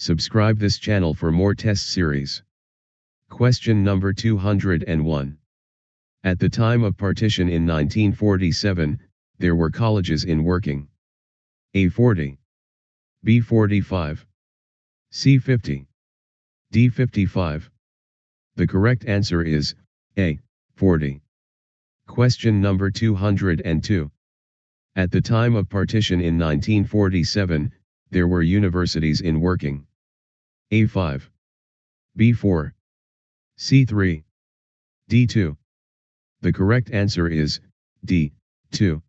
Subscribe this channel for more test series. Question number 201. At the time of partition in 1947, there were colleges in working. A 40. B 45. C 50. D 55. The correct answer is A 40. Question number 202. At the time of partition in 1947, there were universities in working. A 5. B 4. C 3. D 2. The correct answer is D 2.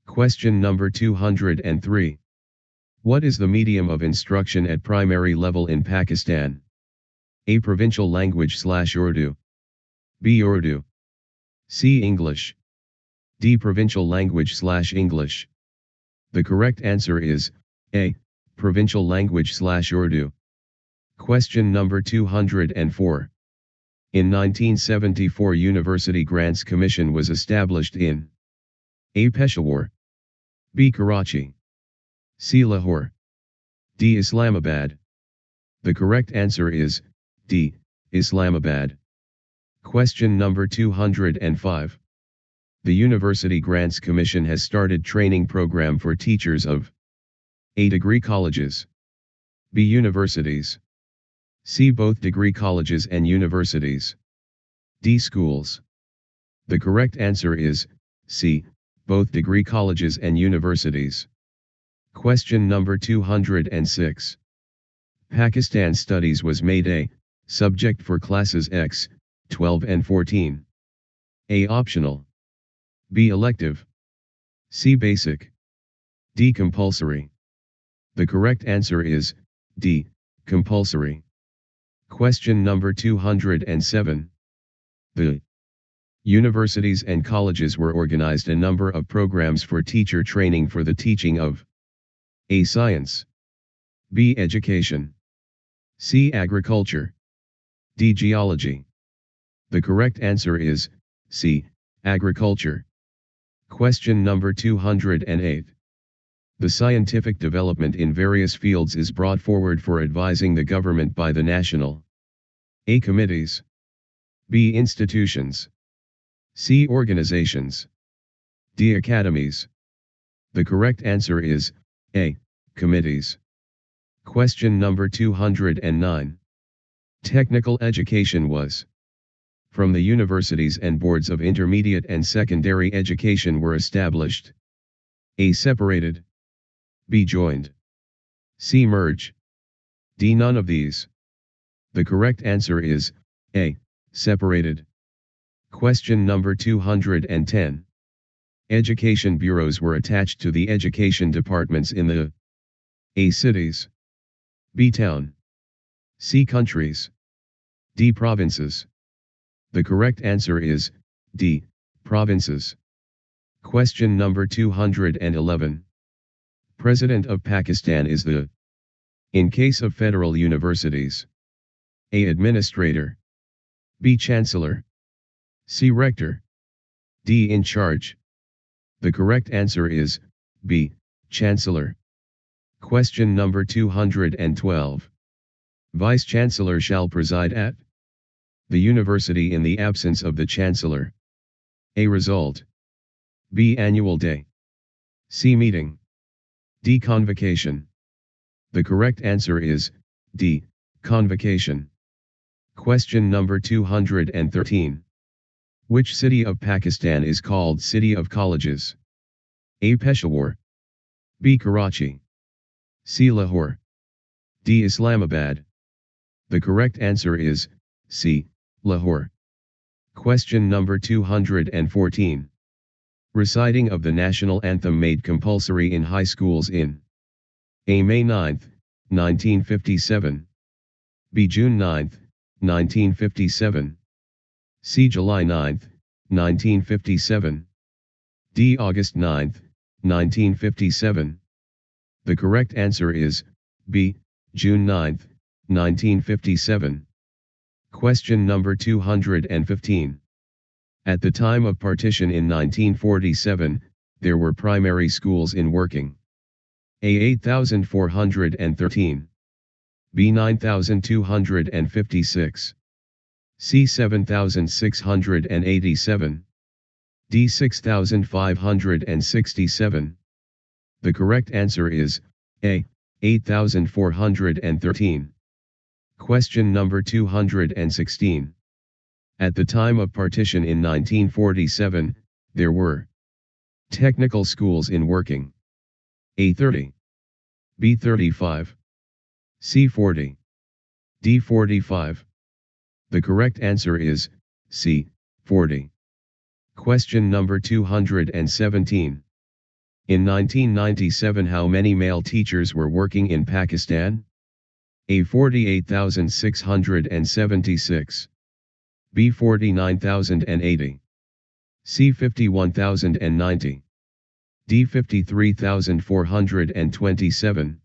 Question number 203. What is the medium of instruction at primary level in Pakistan? A. Provincial language / Urdu. B. Urdu. C. English. D. Provincial language / English. The correct answer is A. Provincial language / Urdu. Question number 204. In 1974, University Grants Commission was established in A. Peshawar. B. Karachi. C. Lahore. D. Islamabad. The correct answer is D. Islamabad. Question number 205. The University Grants Commission has started training program for teachers of A. Degree colleges. B. Universities. C. Both degree colleges and universities. D. Schools. The correct answer is C. Both degree colleges and universities. Question number 206. Pakistan Studies was made A. subject for classes X, 12 and 14. A. Optional. B. Elective. C. Basic. D. Compulsory. The correct answer is D. Compulsory. Question number 207. The universities and colleges were organized a number of programs for teacher training for the teaching of A. Science. B. Education. C. Agriculture. D. Geology. The correct answer is C. Agriculture. Question number 208. The scientific development in various fields is brought forward for advising the government by the national A. Committees. B. Institutions. C. Organizations. D. Academies. The correct answer is A. Committees. Question number 209. Technical education was from the universities and boards of intermediate and secondary education were established. A. Separated. B. Joined. C. Merge. D. None of these. The correct answer is A. Separated. Question number 210. Education bureaus were attached to the education departments in the A. Cities. B. Town. C. Countries. D. Provinces. The correct answer is D. Provinces. Question number 211. President of Pakistan is the in case of federal universities. A. Administrator. B. Chancellor. C. Rector. D. In charge. The correct answer is B. Chancellor. Question number 212. Vice Chancellor shall preside at the university in the absence of the Chancellor. A. Result. B. Annual day. C. Meeting. D. Convocation. The correct answer is D. Convocation. Question number 213. Which city of Pakistan is called City of Colleges? A. Peshawar. B. Karachi. C. Lahore. D. Islamabad. The correct answer is C. Lahore. Question number 214. Reciting of the national anthem made compulsory in high schools in A. May 9, 1957. B. June 9, 1957. C. July 9, 1957. D. August 9, 1957. The correct answer is B. June 9, 1957. Question number 215. At the time of partition in 1947, there were primary schools in working. A. 8,413. B 9256. C 7687. D 6567. The correct answer is A 8413. Question number 216. At the time of partition in 1947, there were technical schools in working. A 30. B 35. C 40. D 45. The correct answer is C 40. Question number 217. In 1997, how many male teachers were working in Pakistan? A 48,676. B 49,080. C 51,090. D 53,427.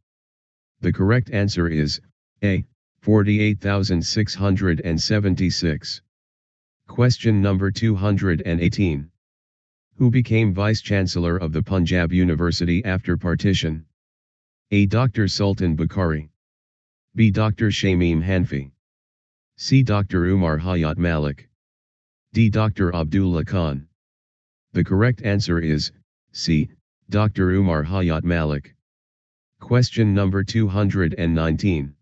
The correct answer is A 48,676. Question number 218. Who became Vice-Chancellor of the Punjab University after partition? A. Dr. Sultan Bukhari. B. Dr. Shamim Hanfi. C. Dr. Umar Hayat Malik. D. Dr. Abdullah Khan. The correct answer is C. Dr. Umar Hayat Malik. Question number 219.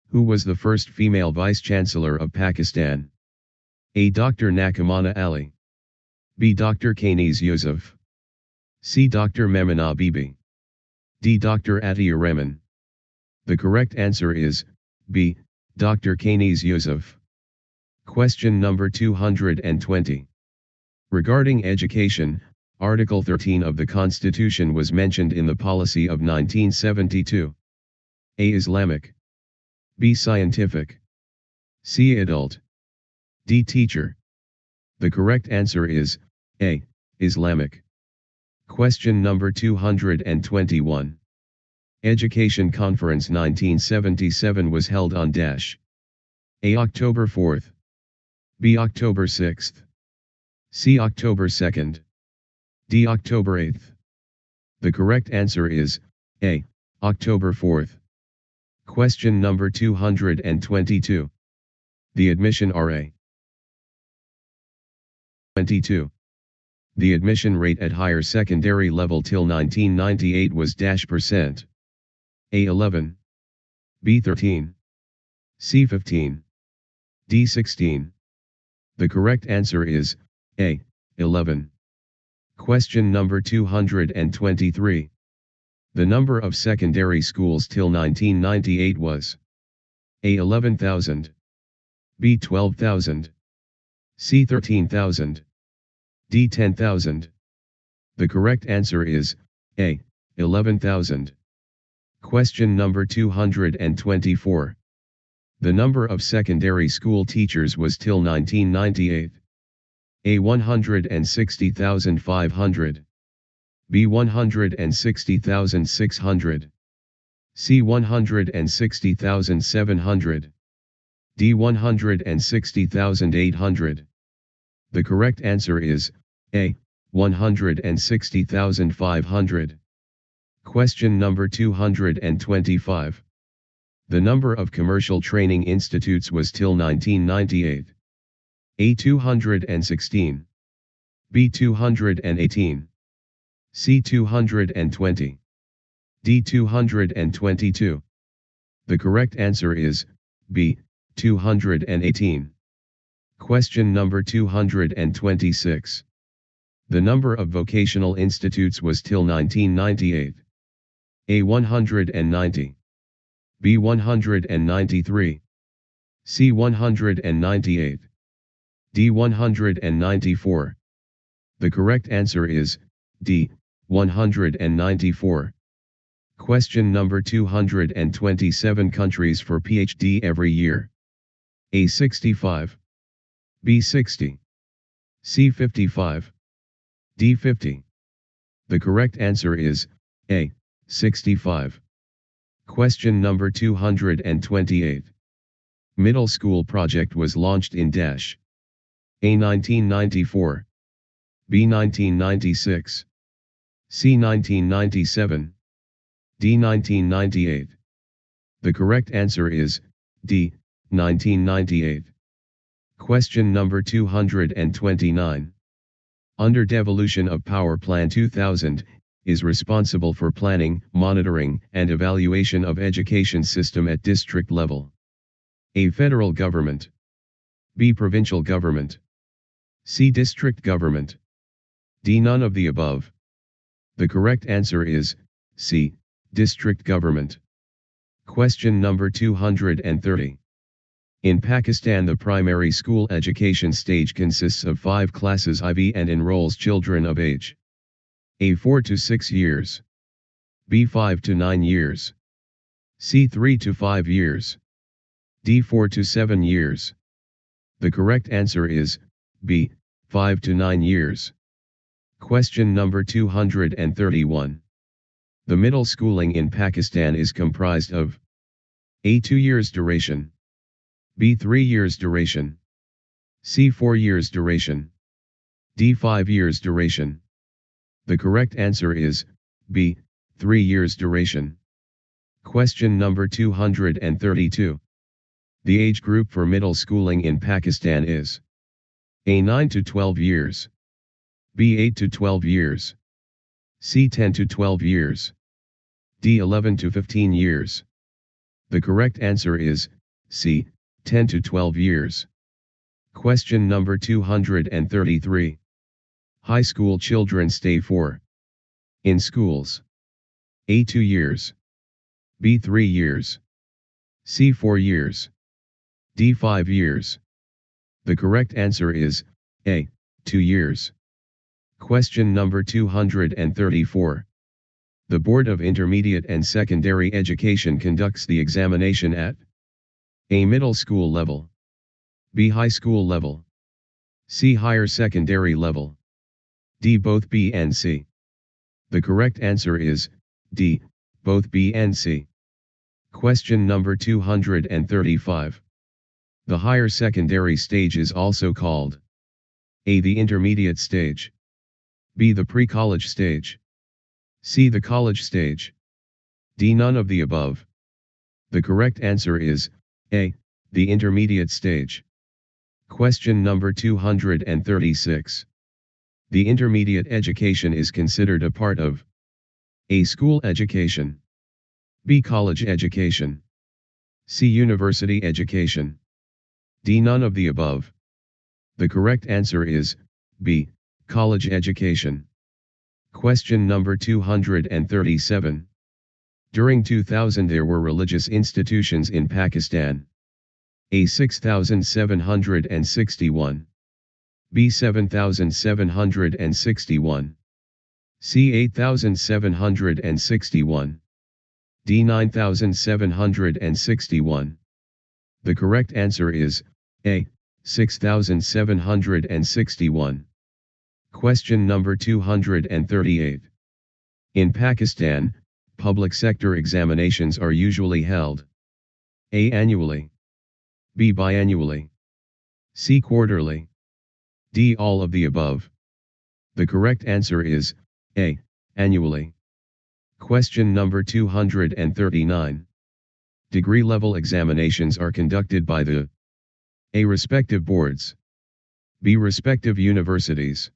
Who was the first female Vice-Chancellor of Pakistan? A. Dr. Nakamana Ali. B. Dr. Kaniz Yusuf. C. Dr. Memuna Bibi. D. Dr. Atiyah Rahman. The correct answer is B. Dr. Kaniz Yusuf. Question number 220. Regarding education, Article 13 of the Constitution was mentioned in the policy of 1972. A. Islamic. B. Scientific. C. Adult. D. Teacher. The correct answer is A. Islamic. Question number 221. Education Conference 1977 was held on dash. A. October 4th. B. October 6th. C. October 2nd. D. October 8th. The correct answer is A. October 4th. Question number 222. The admission RA. 22. The admission rate at higher secondary level till 1998 was dash percent. A. 11. B. 13. C. 15. D. 16. The correct answer is A. 11. Question number 223. The number of secondary schools till 1998 was A. 11,000. B. 12,000. C. 13,000. D. 10,000. The correct answer is A. 11,000. Question number 224. The number of secondary school teachers was till 1998. A. 160,500. B. 160,600. C. 160,700. D. 160,800. The correct answer is A. 160,500. Question number 225. The number of commercial training institutes was till 1998. A. 216. B. 218. C. 220. D. 222. The correct answer is B. 218. Question number 226. The number of vocational institutes was till 1998. A. 190. B. 193. C. 198. D. 194. The correct answer is D. 194. Question number 227. Countries for PhD every year. A. 65. B. 60. C. 55. D. 50. The correct answer is A. 65. Question number 228. Middle school project was launched in dash. A. 1994. B. 1996. C. 1997. D. 1998. The correct answer is D. 1998. Question number 229. Under Devolution of Power Plan 2000, is responsible for planning, monitoring, and evaluation of education system at district level. A. Federal government. B. Provincial government. C. District government. D. None of the above. The correct answer is C. District government. Question number 230. In Pakistan, the primary school education stage consists of 5 classes IV and enrolls children of age A. 4 to 6 years, B. 5 to 9 years, C. 3 to 5 years, D. 4 to 7 years. The correct answer is B. 5 to 9 years. Question number 231. The middle schooling in Pakistan is comprised of A. 2 years duration, B. 3 years duration, C. 4 years duration, D. 5 years duration. The correct answer is B. 3 years duration. Question number 232. The age group for middle schooling in Pakistan is A. 9 to 12 years, B. 8 to 12 years, C. 10 to 12 years, D. 11 to 15 years. The correct answer is C. 10 to 12 years. Question number 233. High school children stay for in schools A. 2 years, B. 3 years, C. 4 years, D. 5 years. The correct answer is A. 2 years. Question number 234. The Board of Intermediate and Secondary Education conducts the examination at A. Middle school level, B. High school level, C. Higher secondary level, D. Both B and C. The correct answer is D. Both B and C. Question number 235. The higher secondary stage is also called A. The intermediate stage, B. The pre-college stage, C. The college stage, D. None of the above. The correct answer is A. The intermediate stage. Question number 236. The intermediate education is considered a part of A. School education, B. College education, C. University education, D. None of the above. The correct answer is B. College education. Question number 237. During 2000 there were religious institutions in Pakistan. A. 6,761, B. 7,761, C. 8,761, D. 9,761. The correct answer is A. 6,761. Question number 238. In Pakistan, public sector examinations are usually held A. Annually, B. Biannually, C. Quarterly, D. All of the above. The correct answer is A. Annually. Question number 239. Degree level examinations are conducted by the A. Respective boards, B. Respective universities,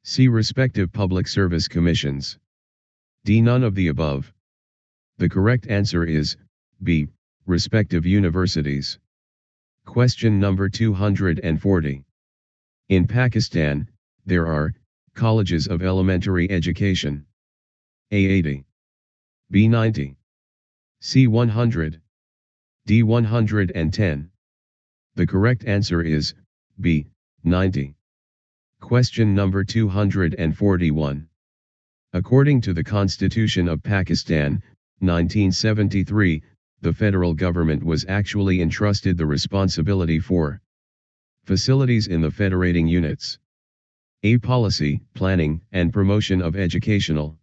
C. Respective public service commissions, D. None of the above. The correct answer is B. Respective universities. Question number 240. In Pakistan, there are colleges of elementary education. A. 80, B. 90, C. 100, D. 110. The correct answer is B. 90. Question number 241. According to the Constitution of Pakistan, 1973, the federal government was actually entrusted the responsibility for facilities in the federating units. A. Policy, planning, and promotion of educational.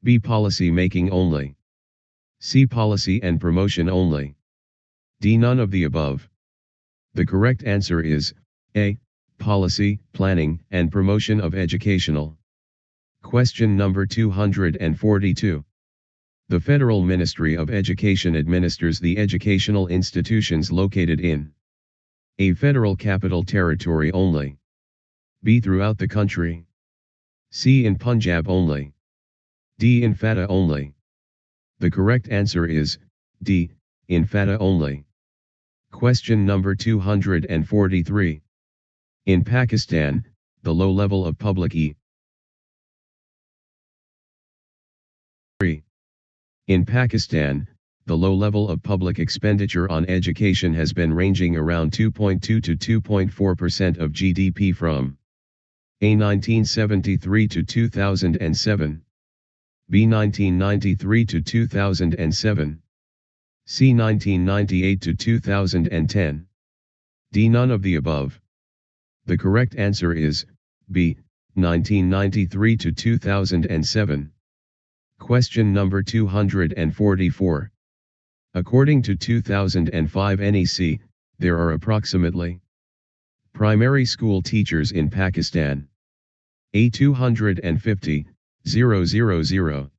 B. Policy making only. C. Policy and promotion only. D. None of the above. The correct answer is A. Policy, planning, and promotion of educational. Question number 242. The Federal Ministry of Education administers the educational institutions located in A. Federal Capital Territory only. B. Throughout the country. C. In Punjab only. D. In FATA only. The correct answer is D. In FATA only. Question number 243. In Pakistan, the low level of public In Pakistan, the low level of public expenditure on education has been ranging around 2.2 to 2.4% of GDP from A. 1973 to 2007, B. 1993 to 2007, C. 1998 to 2010, D. None of the above. The correct answer is B. 1993 to 2007. Question number 244. According to 2005 NEC, there are approximately primary school teachers in Pakistan. A. 250, 000.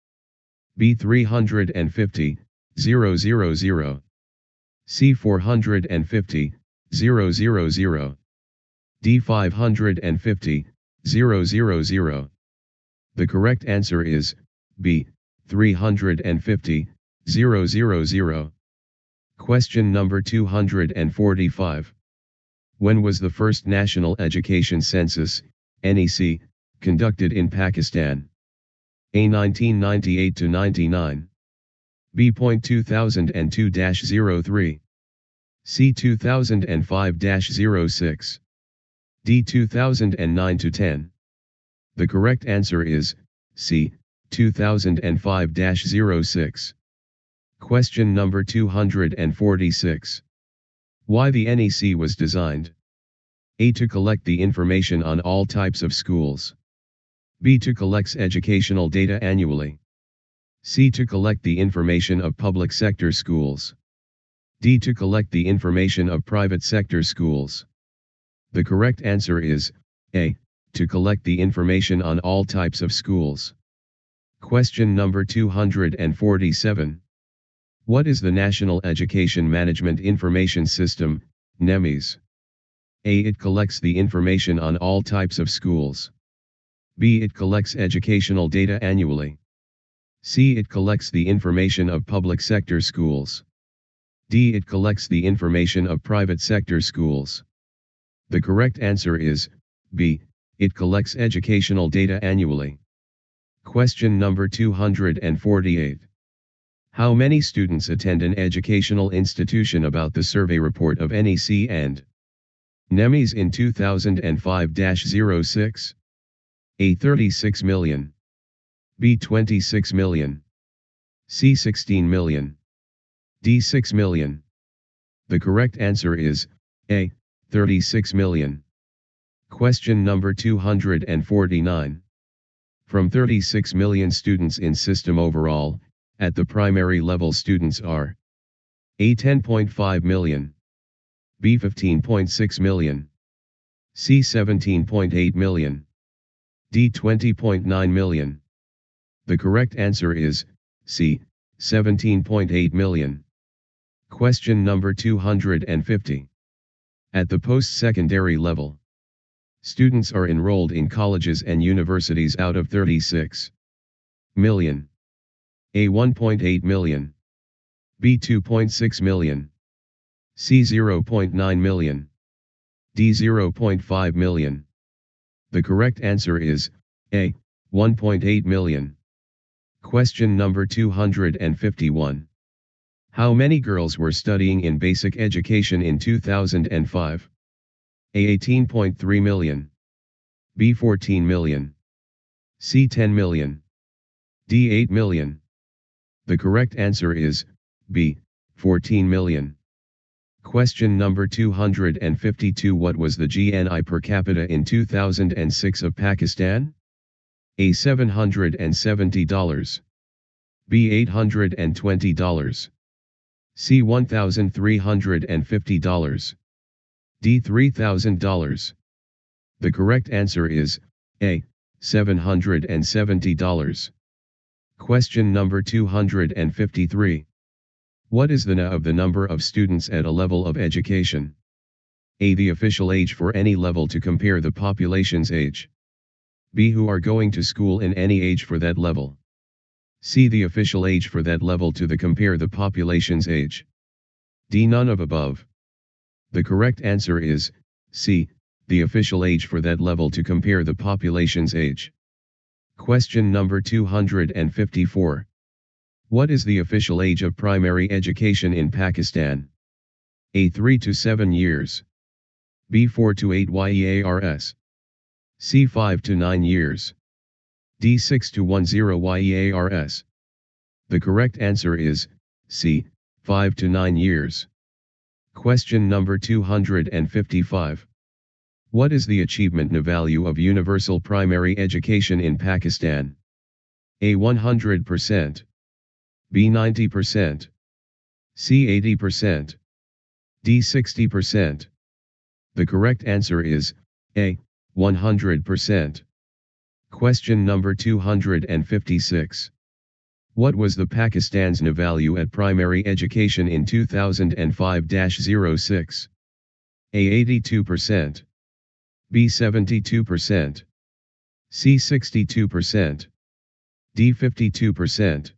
B. 350, 000. C. 450, 000. D. 550, 000. The correct answer is B. 350, 000. Question number 245. When was the first National Education Census, NEC, conducted in Pakistan? A. 1998 to 99. B. 2002-03. C. 2005-06. D. 2009 to 10. The correct answer is C. 2005-06. Question number 246. Why the NEC was designed? A. To collect the information on all types of schools. B. To collect educational data annually. C. To collect the information of public sector schools. D. To collect the information of private sector schools. The correct answer is A. To collect the information on all types of schools. Question number 247. What is the National Education Management Information System, NEMIS? A. It collects the information on all types of schools. B. It collects educational data annually. C. It collects the information of public sector schools. D. It collects the information of private sector schools. The correct answer is B. It collects educational data annually. Question number 248. How many students attend an educational institution? About the survey report of NEC and NEMIS in 2005-06? A. 36 million. B. 26 million. C. 16 million. D. 6 million. The correct answer is A. 36 million. Question number 249. From 36 million students in system overall, at the primary level students are A. 10.5 million. B. 15.6 million. C. 17.8 million. D. 20.9 million. The correct answer is C. 17.8 million. Question number 250. At the post-secondary level, students are enrolled in colleges and universities out of 36 million. A. 1.8 million. B. 2.6 million. C. 0.9 million. D. 0.5 million. The correct answer is A. 1.8 million. Question number 251. How many girls were studying in basic education in 2005? A. 18.3 million. B. 14 million. C. 10 million. D. 8 million. The correct answer is B. 14 million. Question number 252. What was the GNI per capita in 2006 of Pakistan? A. $770. B. $820. C. $1,350. D. $3,000. The correct answer is A. $770. Question number 253. What is the NA of the number of students at a level of education? A. The official age for any level to compare the population's age. B. Who are going to school in any age for that level. C. The official age for that level to compare the population's age. D. None of above. The correct answer is C. The official age for that level to compare the population's age. Question number 254. What is the official age of primary education in Pakistan? A. 3 to 7 years. B. 4 to 8 years. C. 5 to 9 years. D. 6 to 10 years. The correct answer is C. 5 to 9 years. Question number 255. What is the achievement value of universal primary education in Pakistan? A. 100%. B. 90%. C. 80%. D. 60%. The correct answer is A. 100%. Question number 256. What was the Pakistan's value at primary education in 2005-06? A. 82%. B. 72%. C. 62%. D. 52%.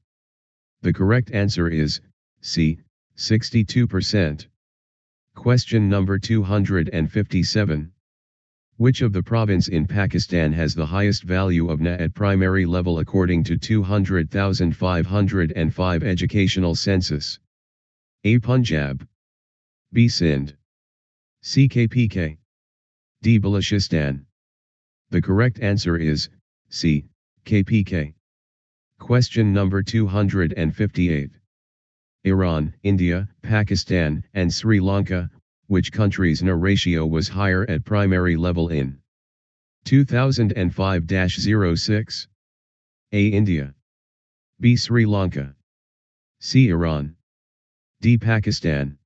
The correct answer is C. 62%. Question number 257. Which of the province in Pakistan has the highest value of NA at primary level according to 200,505 educational census? A. Punjab. B. Sindh. C. KPK. D. Balochistan. The correct answer is C. KPK. Question number 258. Iran, India, Pakistan, and Sri Lanka, which country's NA ratio was higher at primary level in 2005-06? A. India. B. Sri Lanka. C. Iran. D. Pakistan.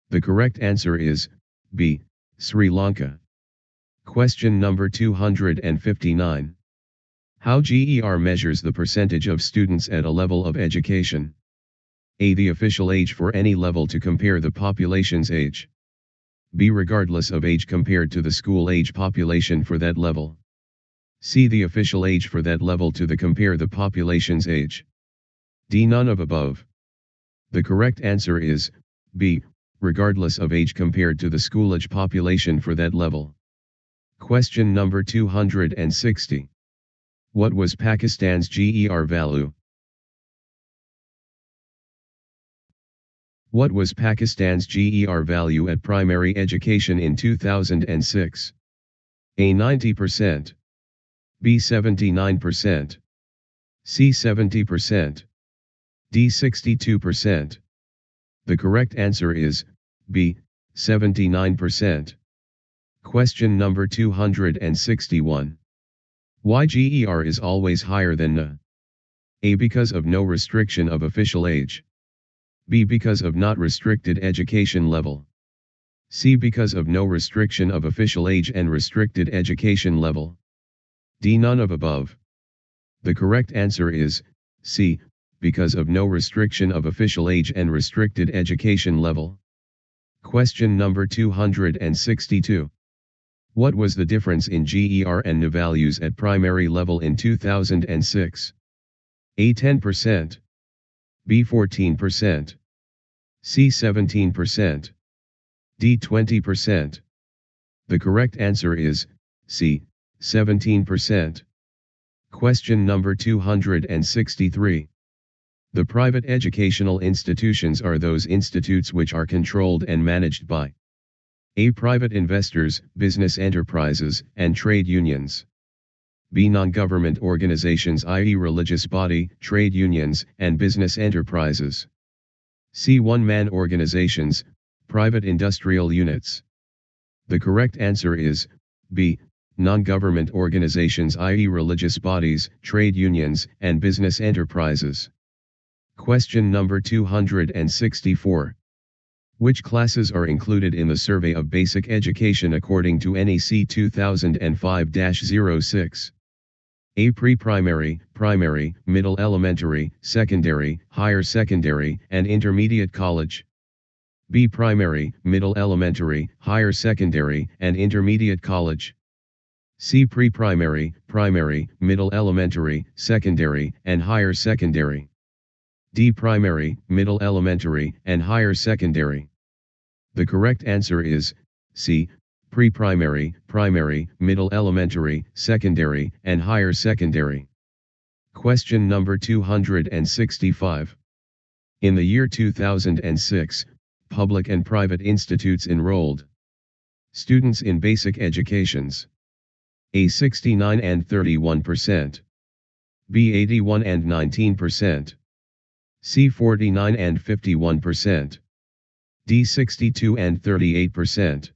The correct answer is B. Sri Lanka. Question number 259. How GER measures the percentage of students at a level of education? A. The official age for any level to compare the population's age. B. Regardless of age compared to the school age population for that level. C. The official age for that level to compare the population's age. D. None of above. The correct answer is B. Regardless of age compared to the school age population for that level. Question number 260. What was Pakistan's GER value? What was Pakistan's GER value at primary education in 2006? A. 90%. B. 79%. C. 70%. D. 62%. The correct answer is B. 79%. Question number 261. Why GER is always higher than NA? A. Because of no restriction of official age. B. Because of not restricted education level. C. Because of no restriction of official age and restricted education level. D. None of above. The correct answer is C. Because of no restriction of official age and restricted education level. Question number 262. What was the difference in GER and NA values at primary level in 2006? A. 10%. B. 14%. C. 17%. D. 20%. The correct answer is C. 17%. Question number 263. The private educational institutions are those institutes which are controlled and managed by A. Private investors, business enterprises, and trade unions. B. Non-government organizations, i.e. religious body, trade unions, and business enterprises. C. One-man organizations, private industrial units. The correct answer is B. Non-government organizations, i.e. religious bodies, trade unions, and business enterprises. Question number 264. Which classes are included in the Survey of Basic Education according to NEC 2005-06? A. Pre-primary, primary, middle elementary, secondary, higher secondary, and intermediate college. B. Primary, middle elementary, higher secondary, and intermediate college. C. Pre-primary, primary, middle elementary, secondary, and higher secondary. D. Primary, middle elementary, and higher secondary. The correct answer is C. Pre-primary, primary, middle elementary, secondary, and higher secondary. Question number 265. In the year 2006, public and private institutes enrolled students in basic educations. A. 69 and 31%. B. 81 and 19%. C. 49 and 51%. D. 62 and 38%.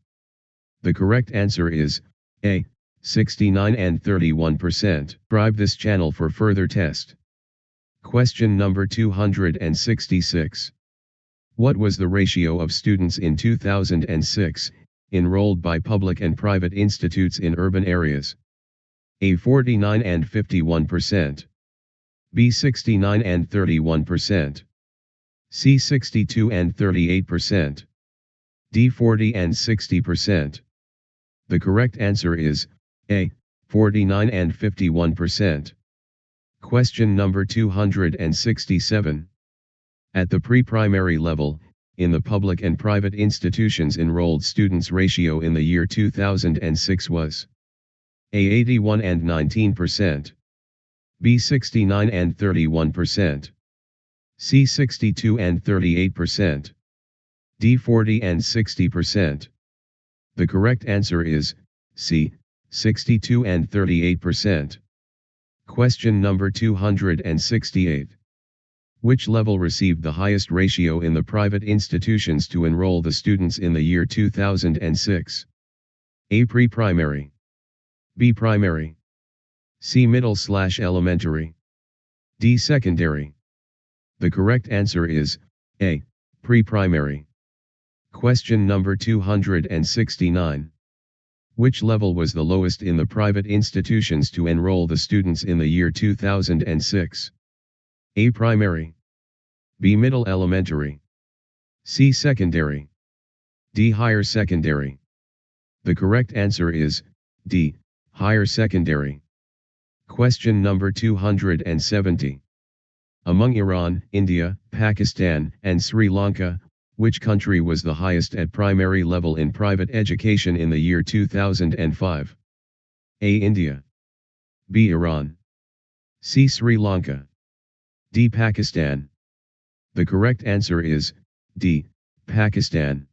The correct answer is A. 69 and 31%. Subscribe this channel for further test. Question number 266. What was the ratio of students in 2006, enrolled by public and private institutes in urban areas? A. 49 and 51%. B. 69 and 31%. C. 62 and 38%. D. 40 and 60%. The correct answer is A. 49 and 51%. Question number 267. At the pre-primary level, in the public and private institutions enrolled students ratio in the year 2006 was A. 81 and 19%. B. 69 and 31%. C. 62 and 38%. D. 40 and 60%. The correct answer is C. 62 and 38%. Question number 268. Which level received the highest ratio in the private institutions to enroll the students in the year 2006? A. Pre-primary. B. Primary. C. Middle/elementary. D. Secondary. The correct answer is A. Pre-primary. Question number 269. Which level was the lowest in the private institutions to enroll the students in the year 2006? A. Primary. B. Middle elementary. C. Secondary. D. Higher secondary. The correct answer is D. Higher secondary. Question number 270. Among Iran, India, Pakistan, and Sri Lanka, which country was the highest at primary level in private education in the year 2005? A. India. B. Iran. C. Sri Lanka. D. Pakistan. The correct answer is D. Pakistan.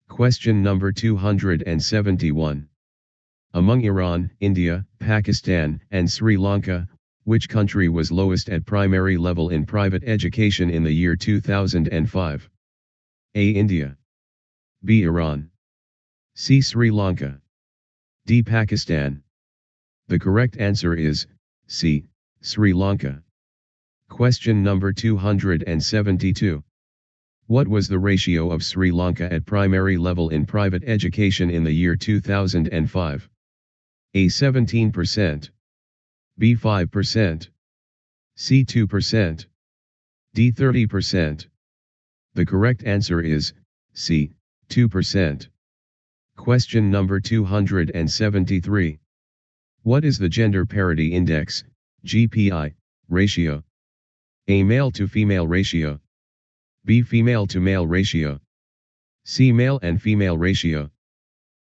Question number 271. Among Iran, India, Pakistan, and Sri Lanka, which country was lowest at primary level in private education in the year 2005? A. India. B. Iran. C. Sri Lanka. D. Pakistan. The correct answer is C. Sri Lanka. Question number 272. What was the ratio of Sri Lanka at primary level in private education in the year 2005? A. 17%. B. 5%. C. 2%. D. 30%. The correct answer is C. 2%. Question number 273. What is the Gender Parity Index, GPI, ratio? A. Male to female ratio. B. Female to male ratio. C. Male and female ratio.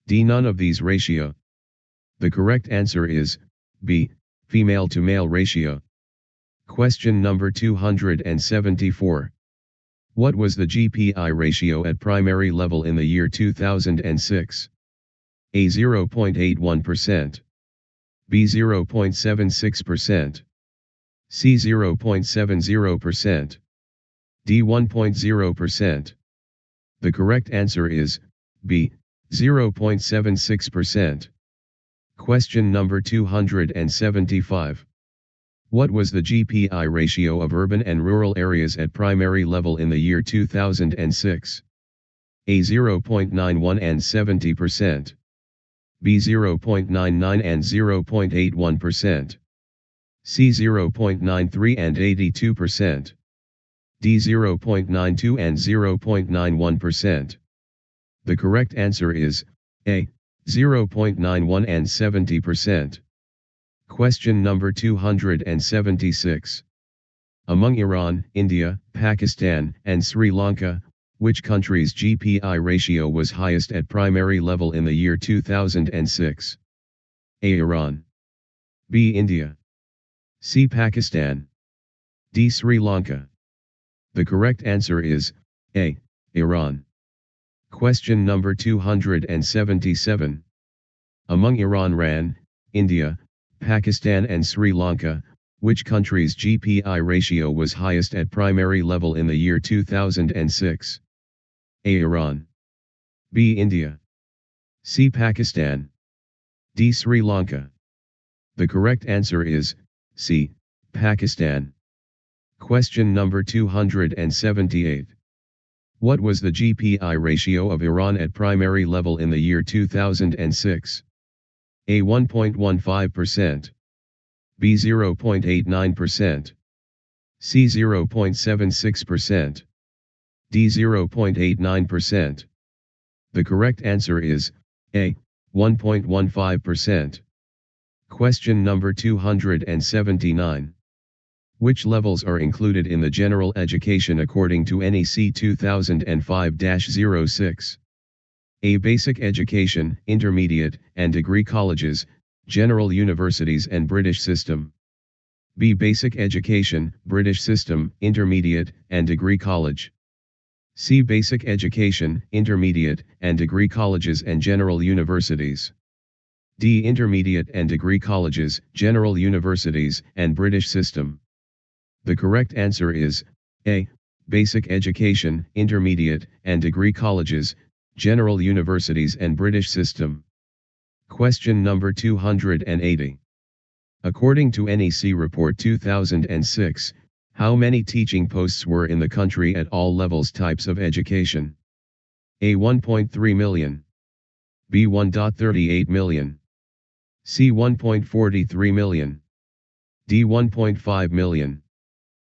D. None of these ratio. The correct answer is B. Female to male ratio. Question number 274. What was the GPI ratio at primary level in the year 2006? A. 0.81%. B. 0.76%. C. 0.70%. D. 1.0%. The correct answer is B. 0.76%. Question number 275. What was the GPI ratio of urban and rural areas at primary level in the year 2006? A. 0.91 and 70%. B. 0.99 and 0.81%. C 0.93 and 82%. D 0.92 and 0.91%. The correct answer is A 0.91 and 70%. Question number 276. Among Iran, India, Pakistan, and Sri Lanka, which country's GPI ratio was highest at primary level in the year 2006? A. Iran. B. India. C. Pakistan. D. Sri Lanka. The correct answer is A. Iran. Question number 277. Among Iran, India, Pakistan and Sri Lanka, which country's GPI ratio was highest at primary level in the year 2006? A. Iran. B. India. C. Pakistan. D. Sri Lanka. The correct answer is C. Pakistan. Question number 278. What was the GPI ratio of Iran at primary level in the year 2006? A. 1.15%. B. 0.89%. C. 0.76%. D. 0.89%. The correct answer is A. 1.15%. Question number 279. Which levels are included in the general education according to NEC 2005-06? A. Basic education, intermediate, and degree colleges, general universities and British system. B. Basic education, British system, intermediate, and degree college. C. Basic education, intermediate, and degree colleges and general universities. D. Intermediate and degree colleges, general universities, and British system. The correct answer is A. Basic education, intermediate, and degree colleges, general universities and British system. Question number 280. According to NEC Report 2006, how many teaching posts were in the country at all levels types of education? A. 1.3 million. B. 1.38 million. C. 1.43 million. D. 1.5 million.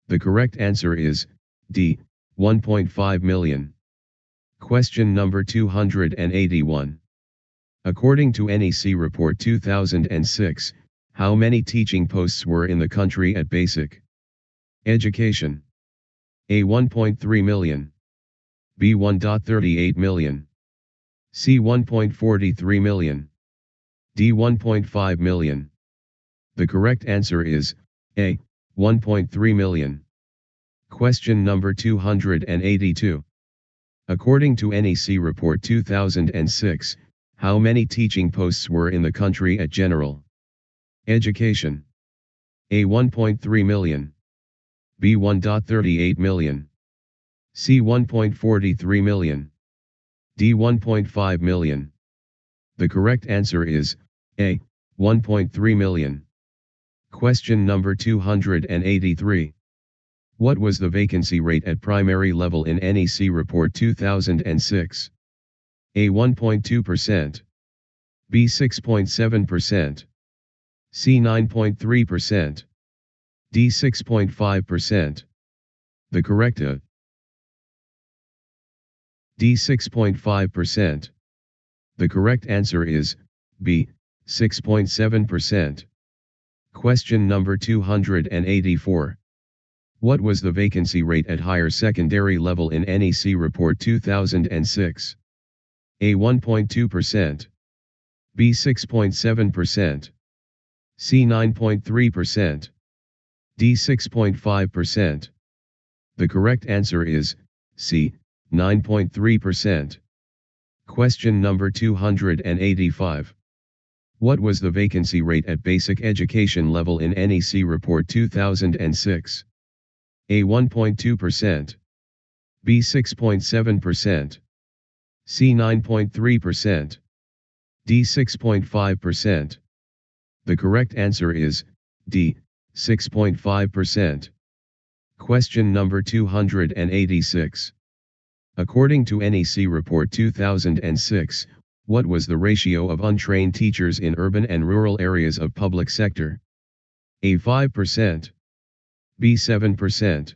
The correct answer is D. 1.5 million. Question number 281. According to NEC Report 2006, how many teaching posts were in the country at basic education? A. 1.3 million. B. 1.38 million. C. 1.43 million. D. 1.5 million. The correct answer is A. 1.3 million. Question number 282. According to NEC Report 2006, how many teaching posts were in the country at general education? A. 1.3 million. B. 1.38 million. C. 1.43 million. D. 1.5 million. The correct answer is A. 1.3 million. Question number 283. What was the vacancy rate at primary level in NEC Report 2006? A. 1.2%. B. 6.7%. C. 9.3%. D. 6.5%. The correct D. 6.5%. The correct answer is B. 6.7%. Question number 284. What was the vacancy rate at higher secondary level in NEC Report 2006? A. 1.2%. B. 6.7%. C. 9.3%. D. 6.5%. The correct answer is C. 9.3%. Question number 285. What was the vacancy rate at basic education level in NEC Report 2006? A. 1.2%. B. 6.7%. C. 9.3%. D. 6.5%. The correct answer is D. 6.5%. Question number 286. According to NEC Report 2006, what was the ratio of untrained teachers in urban and rural areas of public sector? A 5%, B 7%,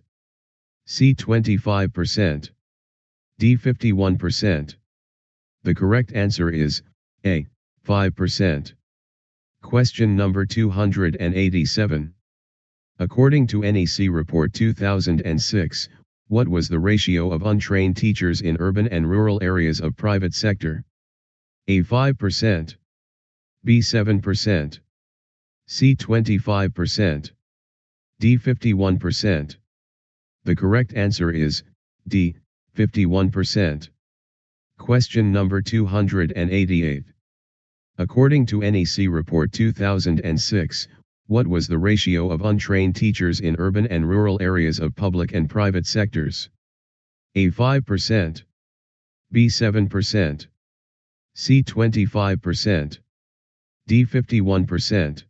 C 25%, D 51%. The correct answer is A 5%. Question number 287. According to NEC Report 2006, what was the ratio of untrained teachers in urban and rural areas of private sector? A 5%, B 7%, C 25%, D 51%. The correct answer is D 51%. Question number 288. According to NEC Report 2006, what was the ratio of untrained teachers in urban and rural areas of public and private sectors? A 5%, B 7%, C 25%, D 51%.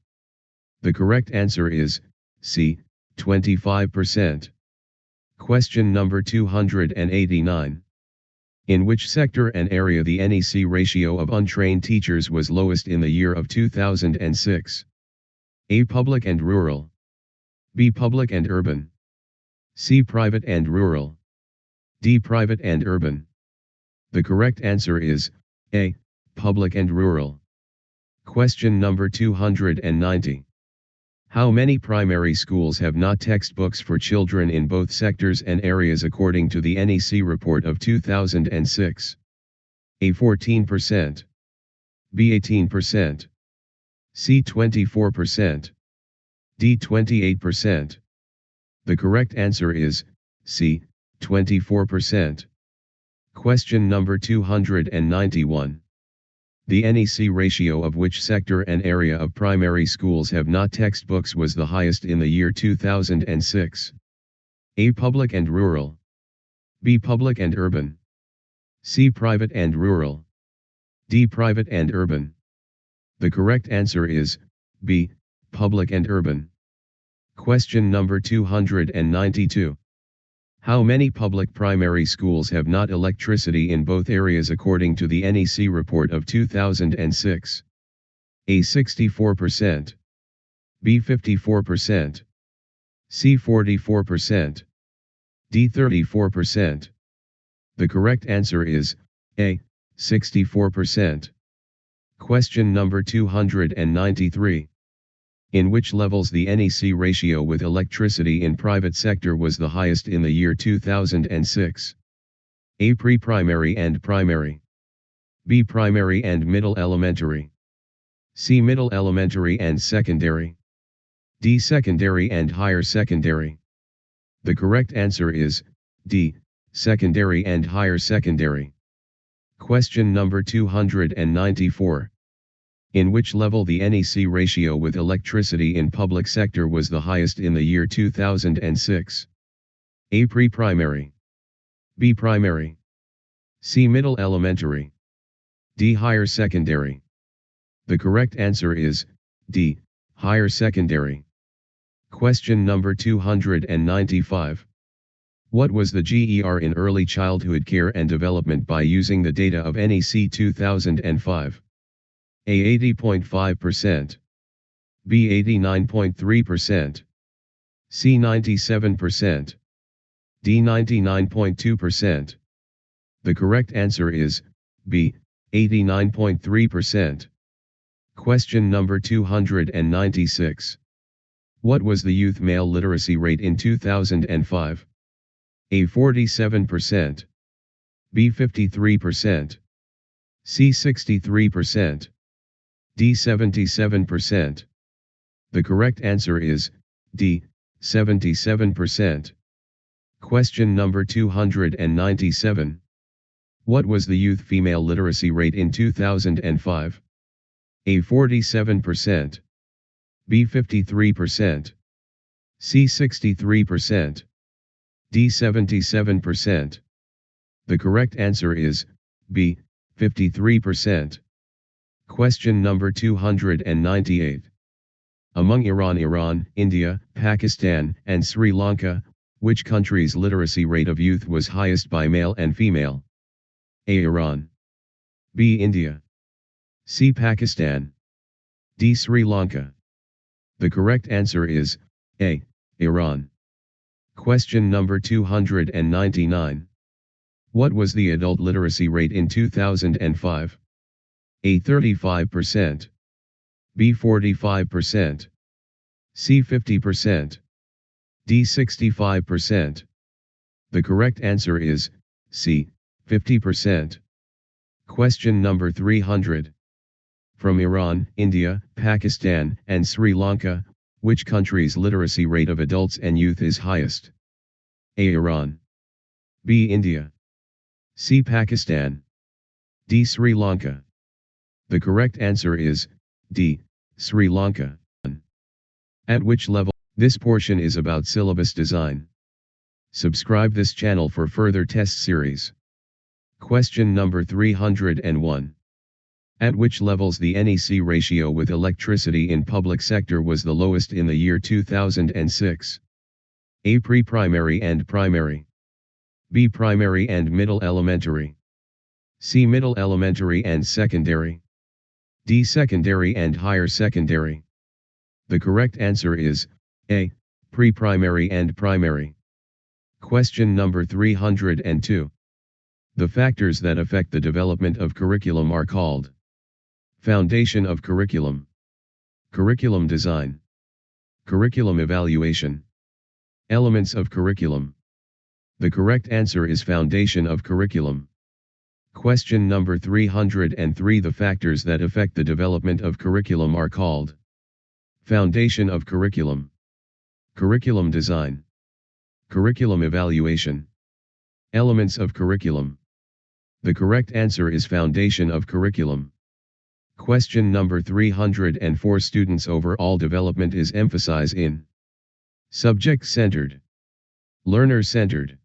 The correct answer is C 25%. Question number 289. In which sector and area the NEC ratio of untrained teachers was lowest in the year of 2006? A. Public and rural. B. Public and urban. C. Private and rural. D. Private and urban. The correct answer is A. Public and rural. Question number 290. How many primary schools have not textbooks for children in both sectors and areas according to the NEC report of 2006? A. 14%. B. 18%. C. 24%. D. 28%. The correct answer is C. 24%. Question number 291. The NEC ratio of which sector and area of primary schools have not textbooks was the highest in the year 2006? A. Public and rural. B. Public and urban. C. Private and rural. D. Private and urban. The correct answer is B. Public and urban. Question number 292. How many public primary schools have not electricity in both areas according to the NEC report of 2006? A. 64%. B. 54%. C. 44%. D. 34%. The correct answer is A. 64%. Question number 293. In which levels the NEC ratio with electricity in private sector was the highest in the year 2006? A. Pre-primary and primary. B. Primary and middle elementary. C. Middle elementary and secondary. D. Secondary and higher secondary. The correct answer is D. Secondary and higher secondary. Question number 294. In which level the NEC ratio with electricity in public sector was the highest in the year 2006? A. Pre-primary. B. Primary. C. Middle elementary. D. Higher secondary. The correct answer is D. Higher secondary. Question number 295. What was the GER in early childhood care and development by using the data of NEC 2005? A. 80.5%. B. 89.3%. C. 97%. D. 99.2%. The correct answer is B. 89.3%. Question number 296. What was the youth male literacy rate in 2005? A. 47%. B. 53%. C. 63%. D. 77%. The correct answer is D. 77%. Question number 297. What was the youth female literacy rate in 2005? A. 47%. B. 53%. C. 63%. D. 77%. The correct answer is B. 53%. Question number 298. Among Iran, India, Pakistan, and Sri Lanka, which country's literacy rate of youth was highest by male and female? A. Iran. B. India. C. Pakistan. D. Sri Lanka. The correct answer is A. Iran. Question number 299. What was the adult literacy rate in 2005? A. 35%. B. 45%. C. 50%. D. 65%. The correct answer is C. 50%. Question number 300. From Iran, India, Pakistan, and Sri Lanka, which country's literacy rate of adults and youth is highest? A. Iran. B. India. C. Pakistan. D. Sri Lanka. The correct answer is D. Sri Lanka. At which level? This portion is about syllabus design. Subscribe this channel for further test series. Question number 301. At which levels the NEC ratio with electricity in public sector was the lowest in the year 2006? A. Pre-primary and primary. B. Primary and middle elementary. C. Middle elementary and secondary. D. Secondary and higher secondary. The correct answer is A. Pre-primary and primary. Question number 302. The factors that affect the development of curriculum are called: foundation of curriculum, curriculum design, curriculum evaluation, elements of curriculum. The correct answer is foundation of curriculum. Question number 303. The factors that affect the development of curriculum are called: foundation of curriculum, curriculum design, curriculum evaluation, elements of curriculum. The correct answer is foundation of curriculum. Question number 304. Students' overall development is emphasized in subject-centered, learner-centered,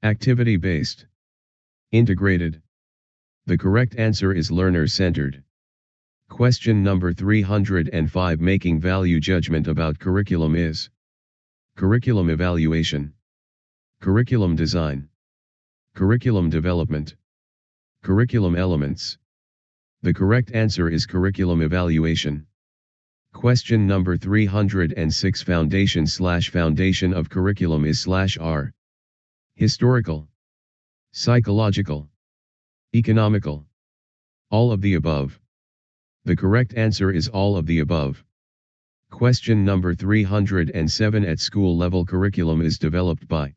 activity-based, integrated. The correct answer is learner-centered. Question number 305. Making value judgment about curriculum is curriculum evaluation, curriculum design, curriculum development, curriculum elements. The correct answer is curriculum evaluation. Question number 306. Foundation of curriculum is /R. Historical, psychological, economical. All of the above. The correct answer is all of the above. Question number 307. At school level curriculum is developed by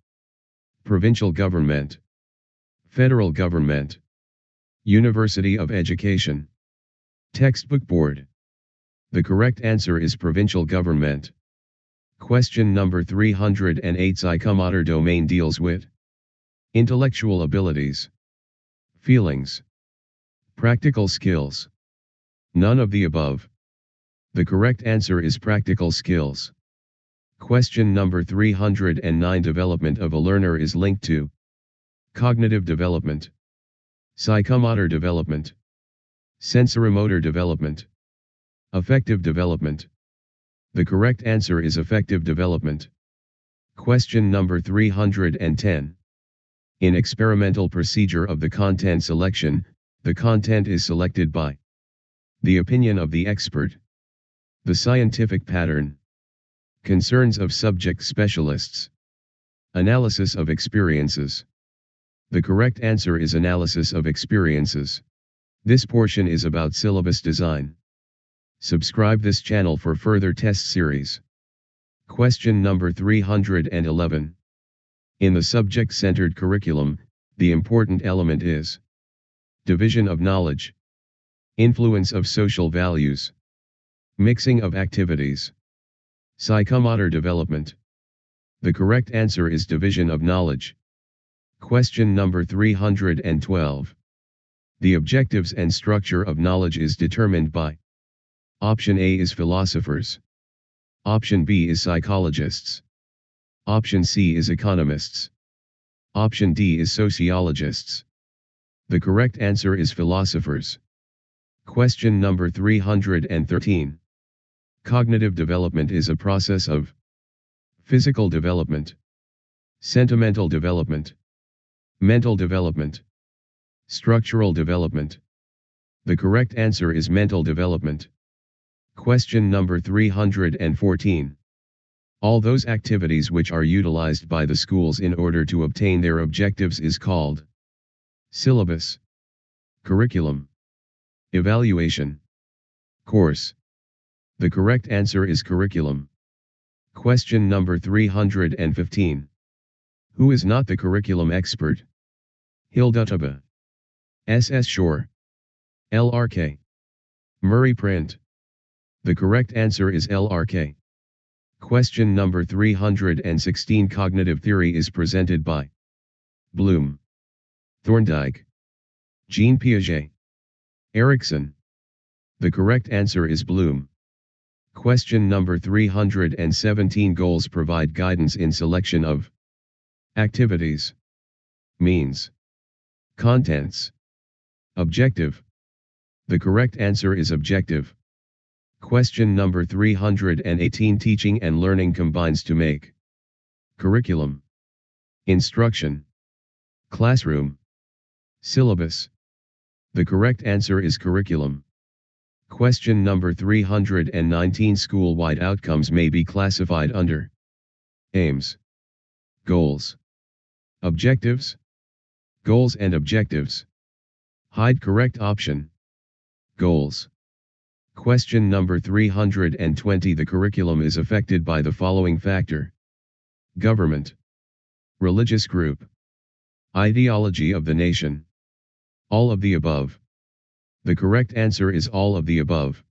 provincial government, federal government, University of Education, textbook board. The correct answer is provincial government. Question number 308. Psychomotor domain deals with intellectual abilities, feelings, practical skills. None of the above. The correct answer is practical skills. Question number 309. Development of a learner is linked to cognitive development, psychomotor development, sensorimotor development, affective development. The correct answer is affective development. Question number 310. In experimental procedure of the content selection, the content is selected by the opinion of the expert, the scientific pattern, concerns of subject specialists, analysis of experiences. The correct answer is analysis of experiences. This portion is about syllabus design. Subscribe this channel for further test series. Question number 311. In the subject-centered curriculum, the important element is division of knowledge, influence of social values, mixing of activities, psychomotor development. The correct answer is division of knowledge. Question number 312. The objectives and structure of knowledge is determined by option A is philosophers, option B is psychologists, option C is economists, option D is sociologists. The correct answer is philosophers. Question number 313. Cognitive development is a process of physical development, sentimental development, mental development, structural development. The correct answer is mental development. Question number 314. All those activities which are utilized by the schools in order to obtain their objectives is called syllabus, curriculum, evaluation, course. The correct answer is curriculum. Question number 315. Who is not the curriculum expert? Hilda Taba, S.S. Shore, L.R.K. Murray Print. The correct answer is L.R.K. Question number 316. Cognitive theory is presented by Bloom, Thorndike, Jean Piaget, Erikson. The correct answer is Bloom. Question number 317. Goals provide guidance in selection of activities, means, contents. Objective. The correct answer is objective. Question number 318. Teaching and learning combines to make curriculum, instruction, classroom, syllabus. The correct answer is curriculum. Question number 319. School-wide outcomes may be classified under aims, goals, objectives, goals and objectives. Hide correct option. Goals. Question number 320. The curriculum is affected by the following factor: government, religious group, ideology of the nation. All of the above. The correct answer is all of the above.